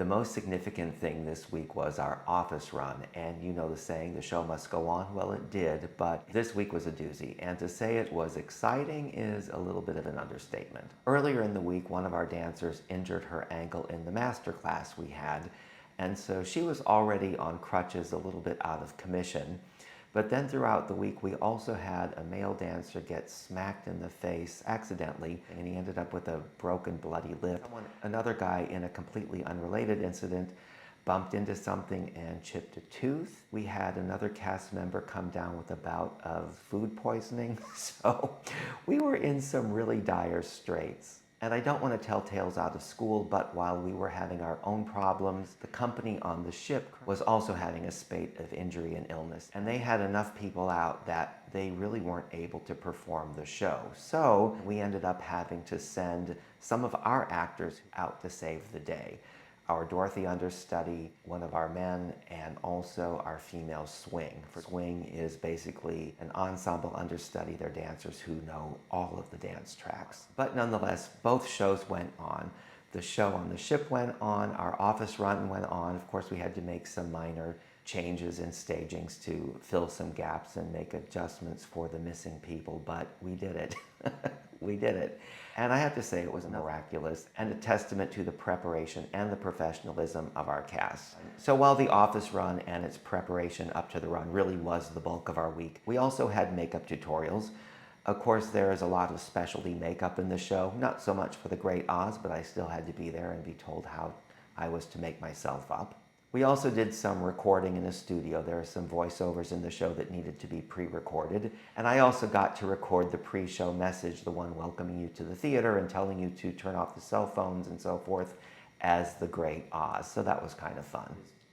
The most significant thing this week was our office run, and you know the saying, the show must go on. Well, it did, but this week was a doozy, and to say it was exciting is a little bit of an understatement. Earlier in the week, one of our dancers injured her ankle in the master class we had, and so she was already on crutches, a little bit out of commission. But then throughout the week, we also had a male dancer get smacked in the face accidentally, and he ended up with a broken, bloody lip. Another guy, in a completely unrelated incident, bumped into something and chipped a tooth. We had another cast member come down with a bout of food poisoning, so we were in some really dire straits. And I don't want to tell tales out of school, but while we were having our own problems, the company on the ship was also having a spate of injury and illness. And they had enough people out that they really weren't able to perform the show. So we ended up having to send some of our actors out to save the day. Our Dorothy understudy, one of our men, and also our female swing. Swing is basically an ensemble understudy. They're dancers who know all of the dance tracks. But nonetheless, both shows went on. The show on the ship went on, our office run went on. Of course, we had to make some minor changes in stagings to fill some gaps and make adjustments for the missing people, but we did it. We did it. And I have to say it was miraculous and a testament to the preparation and the professionalism of our cast. So while the office run and its preparation up to the run really was the bulk of our week, we also had makeup tutorials. Of course, there is a lot of specialty makeup in the show, not so much for the Great Oz, but I still had to be there and be told how I was to make myself up. We also did some recording in a studio. There are some voiceovers in the show that needed to be pre-recorded. And I also got to record the pre-show message, the one welcoming you to the theater and telling you to turn off the cell phones and so forth, as the Great Oz. So that was kind of fun.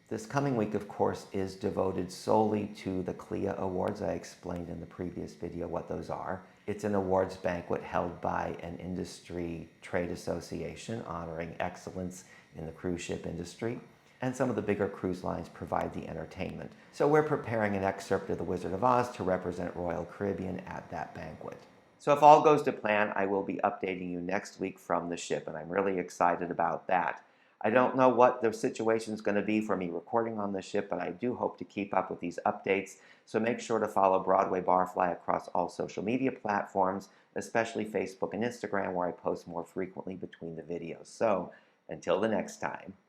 This coming week, of course, is devoted solely to the CLIA Awards. I explained in the previous video what those are. It's an awards banquet held by an industry trade association honoring excellence in the cruise ship industry. And some of the bigger cruise lines provide the entertainment. So we're preparing an excerpt of The Wizard of Oz to represent Royal Caribbean at that banquet. So if all goes to plan, I will be updating you next week from the ship, and I'm really excited about that. I don't know what the situation is going to be for me recording on the ship, but I do hope to keep up with these updates. So make sure to follow Broadway Barfly across all social media platforms, especially Facebook and Instagram, where I post more frequently between the videos. So until the next time.